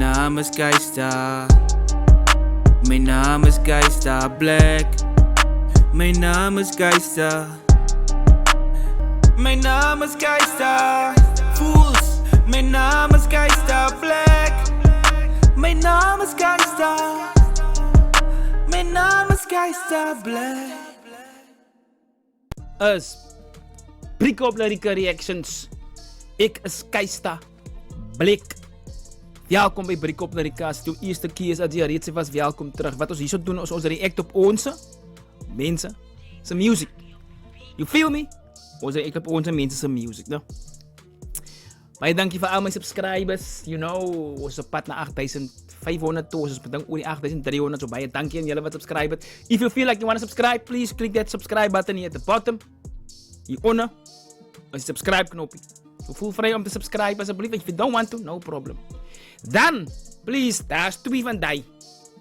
naam is Geista. Mijn naam is Geista Black. Mijn naam is Geista. Mijn naam is Geista. Fools. Mijn naam is Geista Black. Mijn naam is Geista. Mijn naam is Geista Black. Is Brik op Lyrica Reactions. Ik is Geista Black. Welkom bij Brik op Lyrica. Als het jouw eerste keer is dat je reeds was, welkom terug. Wat ons hier doen is ons react op onze mensen zijn music. You feel me? Ons react op onze mensen zijn music, no? Maar dank je voor al mijn subscribers. You know, ons is op pad naar 8500 toe. Ons bedankt voor die 8300. So baie dank je aan jullie wat subscriben. If you feel like you want to subscribe, please click that subscribe button here at the bottom. Hieronder is de subscribe knopje. So voel vrij om te subscriben alsjeblieft. If you don't want to, no problem. Dan, please, daar is twee van die.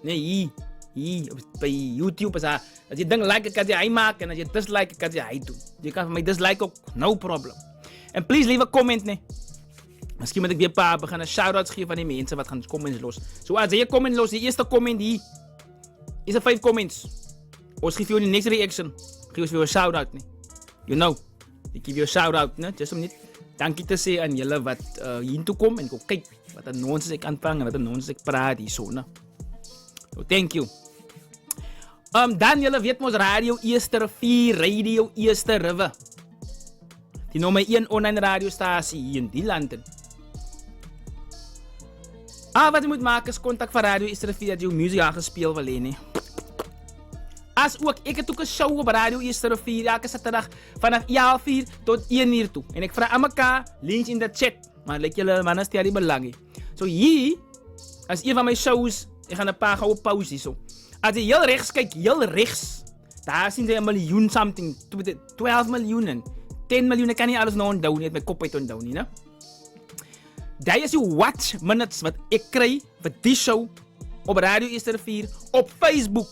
Nee, hier bij YouTube. Als je denkt like, kan je hij maken. En als je dislike, kan je hij doen. Je kan van mij dislike ook, no problem. En please, leave a comment, nee. Misschien moet ik weer gaan een shout-out geven van die mensen wat gaan comments los. Zo, als je comment los, die eerste comment hier. Is er 5 comments. Of geef je de next reaction. Geef je een shout-out, nee. You know. Ik geef je een shout-out, nee. Just om niet dankie te zeggen aan jullie wat hier toe komt. En ik ook kijk wat een nonsens ik aanvang en wat een nonsens ik praat hier zo, nee. So, thank you. Dan jullie weet ons radio Eerste Rivier, radio Eerste River. Die nummer 1 online radiostasie hier in die landen. Wat je moet maken is contact van Radio Eerste Rivier dat je muziek aangespeeld wil lenen. Als ook, ik heb ook een show op Radio Eerste Rivier elke zaterdag vanaf 11:00 tot 1:00 toe. En ik vraag aan elkaar, links in de chat. Maar lijkt jullie mannen die belangrijk. Zo hier, als een van mijn shows, ik ga een paar gouden pauze zo. Als je heel rechts kijkt, heel rechts. Daar zien ze 1 miljoen something, 12 miljoen. 10 miljoen, ik kan niet alles nou onthouden, niet mijn kop uit onthouden, hè. Dat is je watch minutes wat ik krijg voor die show op Radio Eerste Rivier op Facebook.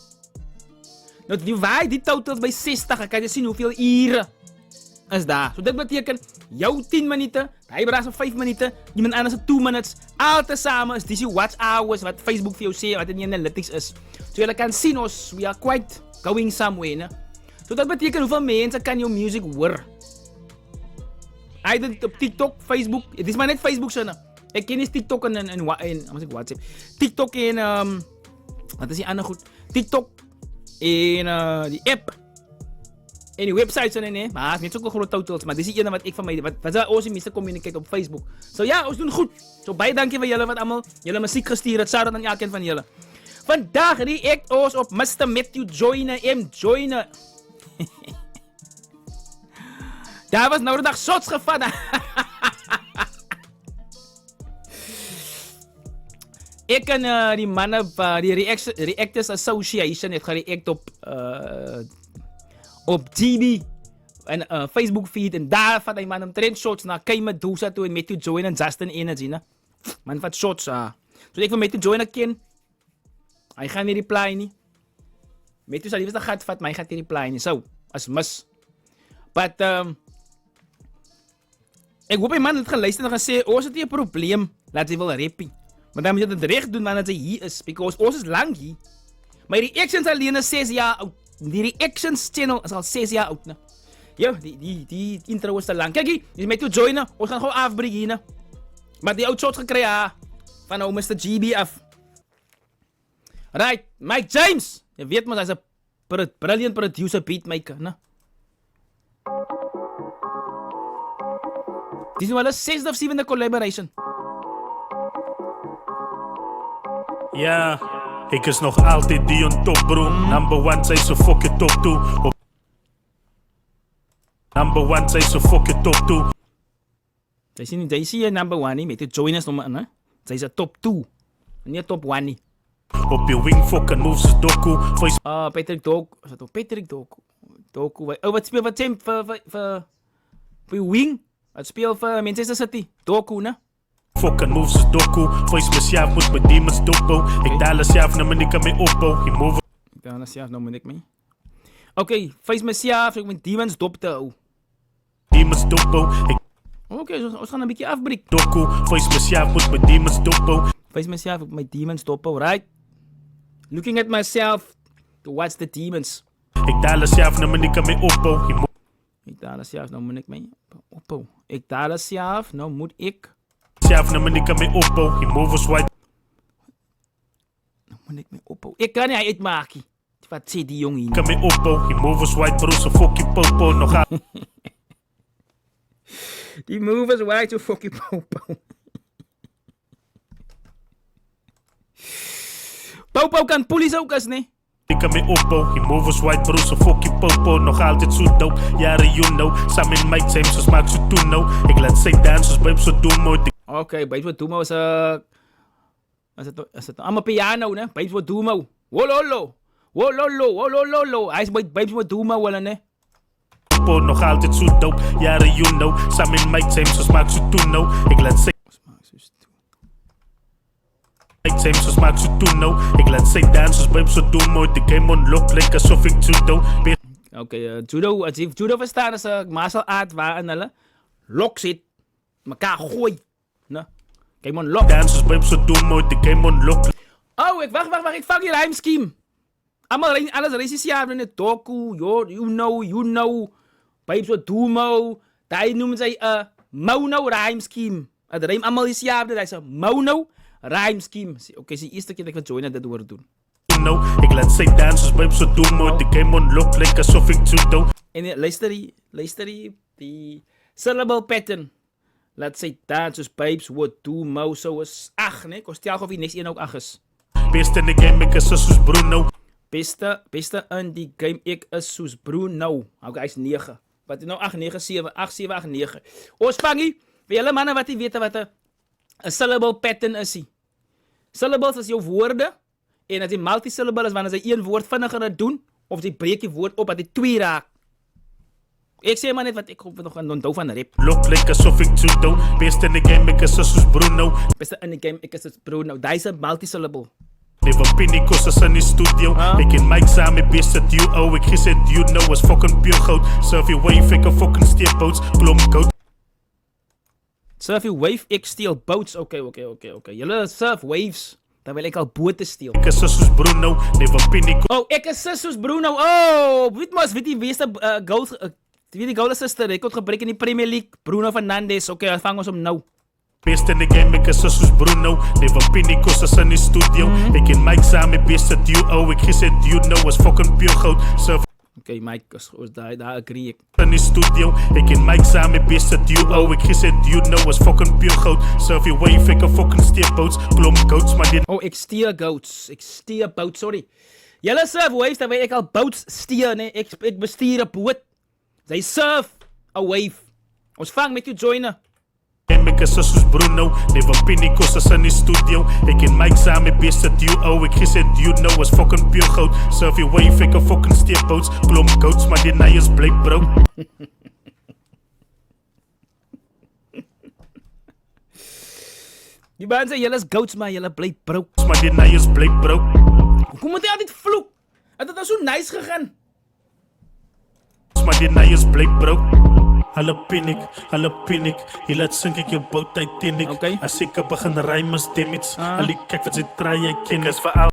Nou, die waai die totals bij 60, dan kan je zien hoeveel uren is daar. So, dat betekent, jouw 10 minuten, hij bracht op 5 minuten, iemand anders op 2 minutes. Al tezamen is die watch hours wat Facebook voor jou zegt, wat in die analytics is. So, je kan zien, we are quite going somewhere, hè. So, dat betekent hoeveel mensen kan jouw music horen. Hij op TikTok, Facebook. Het is maar net Facebook zo. Ik ken niet TikTok en WhatsApp. TikTok en wat is die andere goed? TikTok en die app. En die websites en nee. Maar het is niet zo'n grote totals. Maar dit is die ene wat ik van mij. Wat zou onze meeste communicate op Facebook. Zo ja, ons doen goed. Zo baie dankie voor jullie wat allemaal. Jullie muziek gestuurd. Het zou dat aan elkeen van jullie. Vandaag react ons op Mr. Matthew Joyner. Joyner. Daar was nou de dag shots gevat. Ik en die mannen van die Reactors Association heeft gereact op GB en Facebook feed. En daar van die man omtrent shots naar Kei Medusa toe en Matthew Joyner en Justin Energy. Man van shots. Dus ik van Matthew Joyner ken. Hij gaat niet reply niet. Matthew zal liever dat gaat vat, maar hij gaat niet reply niet. Zo, als mus. But ik hoop die man het geluisterd en gaan zeggen, is het niet een probleem? Laat hij wel rappen. Maar dan moet je het recht doen wanneer hij hier is. Because ons is lang hier. Maar die reactions alleen is 6 jaar oud. Die reactions channel is al 6 jaar oud. Ne? Ja, die intro is te lang. Kijk hier, die is met jou joinen. Ons gaan gewoon afbreken hier. Ne? Maar die oudshots gekregen van nou Mr. GB af. Right, Mike James. Je weet maar, hij is een brilliant producer, beatmaker. Ne? Dit is wel een 6e of 7e collaboration. Ja, ik is nog altijd die on top, bro. Number 1 zei ze fuck it top 2. Number 1 zei ze fuck it top 2. Zij zie je number 1 niet, met de joiners nog maar, hè. Zij is top 2, niet top 1 niet. Op je wing fucking moves is doku. Patrick Doku, is dat toch Patrick Doku? Doku, wat speelt wat team voor je wing? Wat speelt voor Manchester City? Doku, ne? Fucking moves is doku. Voice mezelf moet met demons dopo. Ik daal zelf naar mijn kan mee opbouw. Je move. Ik daal zelf naar mijn mee. Oké, face mezelf, ik met demons dopo. Demons dopo. Oké, we gaan een beetje afbreken. Doku, voice mezelf moet met demons dopo. Face myself op my demons dophou, right? Looking at myself to watch the demons. Ik daal zelf naar me, ik kan me opbouw. Je Ik daal zelf, nou moet ik mij ophou. Ik daal zelf, nou moet ik... zelf naar me, ik kan me opbouw. Je movers white. Nou moet ik mij ophou. Ik kan niet uitmaken. Wat zit die jongen hier? Ik kan me opbouw. Je movers white, bro, zo fucking popo. Nog aan. Die movers white, zo fucking popo. Popo kan police ook eens, nee? Ik kan me opbouw. Je movers white, bro, zo fucking popo. Nog altijd zo dope. Jaren you know. Samen in mijn team, zo smaakt zo toen nou. Ik laat zij dansen, babe, zo doen mooi. Oké, Babes wat Dumo is het allemaal piano, ne? Babes wat Dumo. Wololo. Wololo, wololo. Hij is Babes wat Dumo, wel, ne? Nog altijd zo dope. Jaren you know. Samen in mijn team, zo smaakt zo toen nou. Ik laat zij zo smaakt zo toen nou. Ik laat zij dansen, babe, zo doen mooi. De game unlock, lekker alsof ik judo. Oké, judo, als je judo verstaan is martial art waarin hulle lok zit, mekaar gooi. Ne? Kijk man, lok. Dansers, babe, zo doen mooi. De game unlock. Oh, wacht, ik vang je rhyme scheme. Alles races ja, in Doku, you know. Babes wat Dumo. Daar noemen zij mono rhyme scheme. Het rhyme allemaal is ja, dat is een mono rhyme scheme. Oké, is de eerste keer dat ik van Joyna dit hoor doen. Ik laat zij dansers, babe, zo doen mooi. De game unlock, lekker alsof ik judo. En luister die syllable pattern. Laat sy dansers, babes, wat Dumo, zo is 8, ne? Kost jou of die niks 1 ook 8 is. Best in de game, ik is soos Bruno. Beste in die game, ik is soos Bruno. Oké, hij is 9. Wat is nou 8, 9, 7, 8, 7, 8, 9. O, Spangie, vir julle manne wat die weet wat een syllable pattern is. Syllables is jou woorde. En as die multisyllable is, wanneer sy 1 woord vinniger doen, of sy breek die woord op, dat die 2 raak. Ik zeg maar net wat ik hoop nog aan onthou van de rap. Look lekker alsof ik judo. Best in de game, ik is soos Bruno. Beste in de game, ik is soos Bruno. Dat is een multisyllable. Never pinnie kost in die studio. Ik in Mike samen best het duo. Ik gis het you know as fucking pure goud. Surf je wave, ik een fucking steerboats. Klom goud. Surf je wave, ik steel boats. Oké. Jullie surf waves. Dan wil ik al boten steel. Ik is soos Bruno. Never pinnie kost. Oh, ik is soos Bruno. Oh, weet die wees goals. Wie die goal sister, ik kon gebreken in die Premier League. Bruno Fernandes. Oké, vang ons om nou. Best in de game, ik is soos Bruno. Never pinnie kost in die studio. Ik in Mike samen best het duo. Ik gis het you know as fucking pure goud. Surf. Oké, Mike, daar agree ik. In die studio. Ik in Mike samen best het duo. Ik gis het you know as fucking pure goud. Surf je wave, ik een fucking steerboats. Klom goats, maar dit. Oh, ik steer goats. Ik steer boats, sorry. Jullie surf waves, dan weet ik al boats steer, nee. Ik bestuur een boot. Zij surf a wave. Ons vang met je joinen. Ik is soos Bruno. Never pinnie kost in die studio. Ik in Mike samen best het duo. Ik gis het you know as fucking pure goud. Surf je wave, ik een fucking steerboats. Klom goats, maar dit nou is bleek bro. Die man zei, jullie is goats, maar jullie bleek bro. Maar dit nou is bleek bro. Hoe moet hij altijd vloek? Het is nou zo nice gegaan. Maar dit nou is bleek bro. Alle panic. Je laat zink ik je boot Titanic. Oké. Als ik begin rijmen, stem iets. Ali, kijk wat ze draaien, ik ken het verhaal.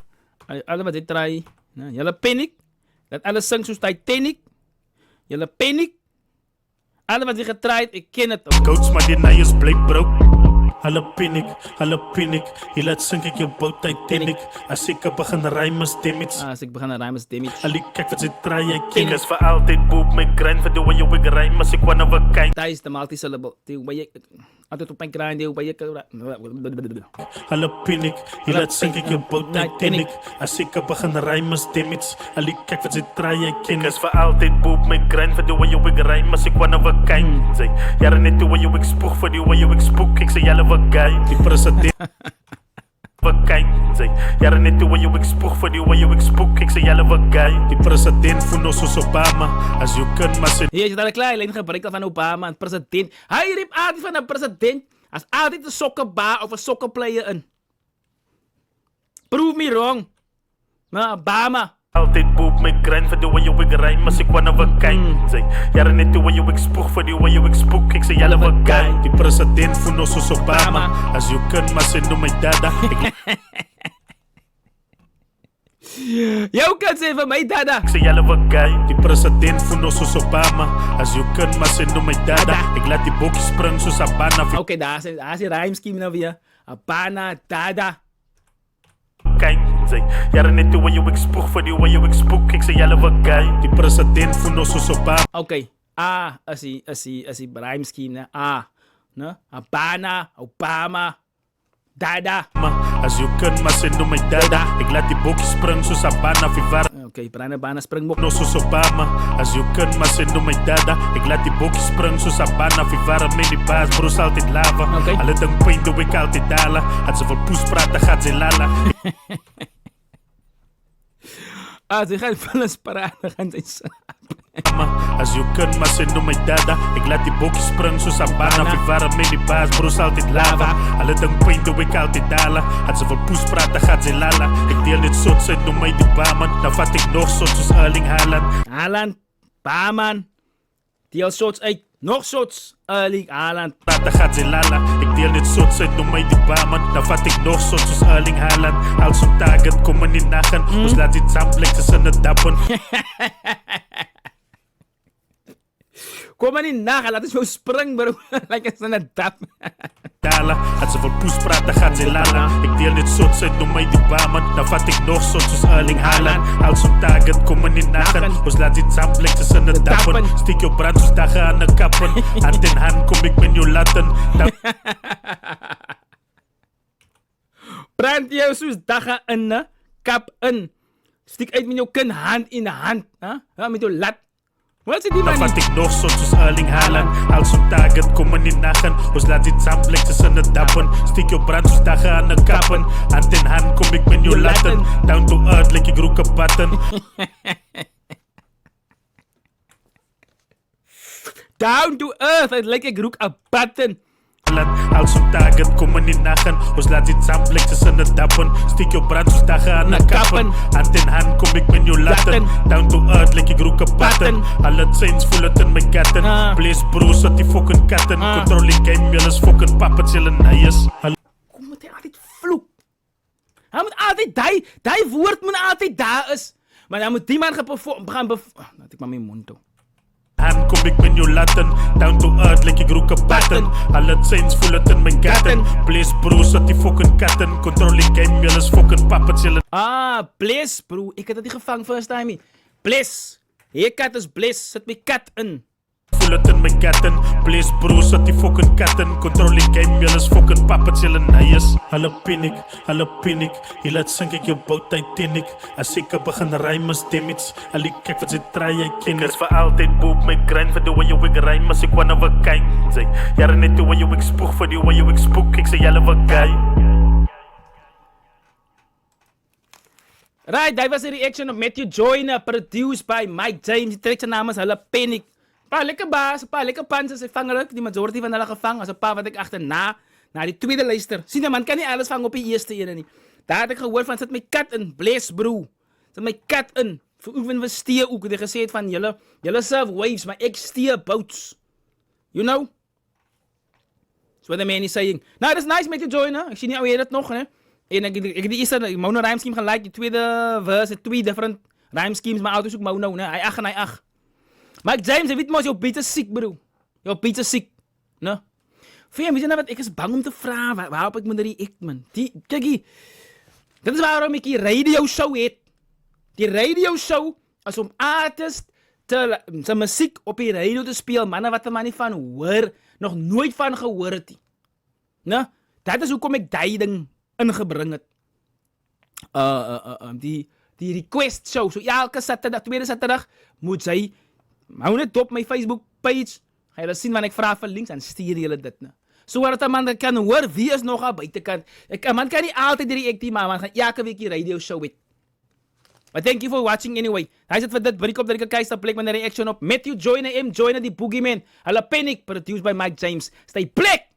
Alle wat dit draai. Jullie panic. Dat alles zingt zoals Titanic. Jullie panic. Alle wat je getraaid, ik ken het. Coach, maar dit nou is bleek bro. Alle panic. Je laat zink ik je boot Titanic. Als ik begin rijmen, stem iets. Als ik begin rijmen, stem iets. Ali, kijk wat ze draaien, ik ken het voor altijd. Boep, mijn grind, van de way you wig rijmen, als ik one of a kind. Dat is de multisyllable. Die waar je altijd op mijn grind, die waar je. Alle panic. Je laat zink ik je boot Titanic. Als ik begin rijmen, stem iets. Ali, kijk wat ze draaien, ik ken het voor altijd. Boep, mijn grind, van de way you wig rijmen, als ik one of a kind. Zeg, jaren net de way you wig spook, voor die way you wig spook. Ik zeg, jelle wat guy, die president. Wat kind, zeg, jaren net de way you wig spook, voor die way you wig spook. Ik zeg, jelle wat guy, die president van ons als Obama. Als je kunt, maar ze. Hier is een klein lijn gebruikt van Obama, een president. Hij riep altijd van een president als altijd een sokkenba of een sokkenplayer in. Prove me wrong. Maar Obama, Altyd boop my grind vir die way jou ek rym as ek one of a kind. Say, jare net die way jou ek spoeg vir die way jou ek spook. Ek sê julle of a guy. Die president van ons is Obama. As you kan maar sê noem my dada. Jou kan sê vir my dada. Ek sê julle of a guy. Die president van ons is Obama. As you kan maar sê noem my dada. Ek laat die bokkie spring soos Abana. Okay, daar is die rhyme scheme nou weer. Abana, dada. Kijk, say, jare net die way jou ek spoeg vir die way jou ek spook. Ek sê julle of a guy. Die president van ons is Obama. Okay, is die rhyme scheme, ne? Ne? Abana, Obama, dada. As you kan maar sê noem my dada. Ek laat die bokkie spring soos Abana Vivar. Okay, Abana springbok. No soos Obama. As you kan maar sê noem my dada. Ek laat die bokkie spring soos Abana Vivar. Met die baas broers altyd lava. Okay. Alle ding pijn doe ek altyd dala. As ze vir poes praat, dan gaat ze lala. Ze gaan van een spraak, dan gaan ze slaap. As you kan maar sê noem my dada. Ek laat die bokkie spring soos Abana Vivar. Met die baas broers altyd lava. Alle ding pijn doe ek altyd dala. As ze vir poes praat, dan gaat ze lala. Ek deel net sots uit, noem my die baman. Dan vat ek nog sots soos Erling Haaland. Haaland, Baman, deel sots uit. Nog sots, Erling Haaland. Dan gaat ze lala. Ik deel net sots uit, noem mij die baman. Dan vat ik nog sots als Erling Haaland. Als zo'n target, kom maar niet nagen. Dus laat dit samplen, ze zijn het dappen. Kom maar niet nagaan, laat eens zo springen, bro. Lijkt het aan het dap. Dala, als ze voor poes praat, dan gaat ze lala. Ik deel net sots uit, noem mij die baman. Dan vat ik nog sots als Erling Haaland. Als zo'n target, kom maar niet nagen. Dus laat dit samplen, ze zijn het dappen. Steek je brand, dus dagen aan de kappen. Hand in hand, kom ik met jou laten. Brand jou soos dagen in, ne? Kap in. Stiek uit met jou kin hand in hand. Huh? Met jou lat. Wat is die man? Dan vat ik nog sots als Erling Haaland. Als zo'n target, kom maar niet nagen. Dus laat dit samplen, ze zijn het dappen. Steek je brand, dus dagen aan de kappen. Hand in hand, kom ik met jou laten. Down to earth, like ik roek een button. Down to earth, het lijkt ik roek een button. Als zo'n target, kom maar niet nagen. Dus laat dit samplen, ze zijn het dappen. Steek je brand, dus dagen aan de kappen. Hand in hand, kom ik met jou laten. Down to earth, like ik roek een button. Alle saints voelen het in mijn katten. Please broers, dat die fucking katten. Controlling game, jullie fucking pappets, jullie nijers. Hoe moet hij altijd vloek? Hij moet altijd, die woord moet altijd daar is. Maar dan moet die man gaan laat ik maar mijn mond toe. Hand kom ik met jou laten. Down to earth, like ik roek een button. Alle saints voelen het in mijn katten. Please broers, dat die fucking katten. Controlling game, jullie fucking pappets, jullie. Bliss, bro. Ik had dat niet gevangen first time. Bliss. Hier kat is Bliss. Zet mijn kat in. Voel het in mijn katten. Please broers, dat die fucking katten. Controlling game, jullie fucking pappets, jullie nijers. Alle panic. Je laat zink ik je boot Titanic. Als ik begin rijmen, stem iets. Ali kijk wat ze draaien, ik ken het. Voor altijd boop mijn grind. Voor de way jou ik rijm, als ik one of a kind. Say, jaren net de way jou ik spoeg. Voor die way jou ik spook. Ik zeg jullie wat guy. Right, dat was een reaction op Matthew Joyner, produced by Mike James. Die trekt zijn naam is Hulle Panic. Een paar lekker baas, een paar lekker panzers. Ik vang er ook, die majority van hulle gevangen. Als een paar wat ik achterna, naar die tweede luister. Zie je man, kan niet alles vangen op die eerste ene niet. Daar had ik gehoord van, zet mijn kat in, Blaze bro. Zet mijn kat in. Voor oefen we stier ook. Die gezegd van, jullie serve waves, maar ik stier boats. You know? That's what the man is saying. Nou, dat is nice Matthew Joyner. Ik zie niet hoe je dat nog, hè. En ik heb die eerste mono rhyme scheme gelijk, die tweede verse, twee different rhyme schemes, maar auto's ook mono, ne? Hij ach en hij ach. Maar James, je weet maar, jouw beat is ziek, bro. Jouw beat is ziek, ne? Weet je nou wat, ik is bang om te vragen, waarop ik moet react, man. Kijk hier, dit is waarom ik die radio show heet. Die radio show is om artist zijn muziek op die radio te spelen, mannen wat er maar niet van hoor, nog nooit van gehoord het. Ne? Dat is hoekom ik die ding ingebring het. Die request show. So elke Saterdag, tweede Saterdag, moet jy hou net op my Facebook page. Ga jy sien wanneer ek vra vir links en stuur julle dit, ne. So dat 'n man kan hoor wie is nog aan buitekant. 'n Man kan nie altyd react maar man gaan elke week die radio show het. But thank you for watching anyway. Hy sit vir dit Brick op dat ek kyk plek met 'n reaction op Matthew Joyner M Joyner die Boogeyman. Hulle Panic produced by Mike James. Stay black.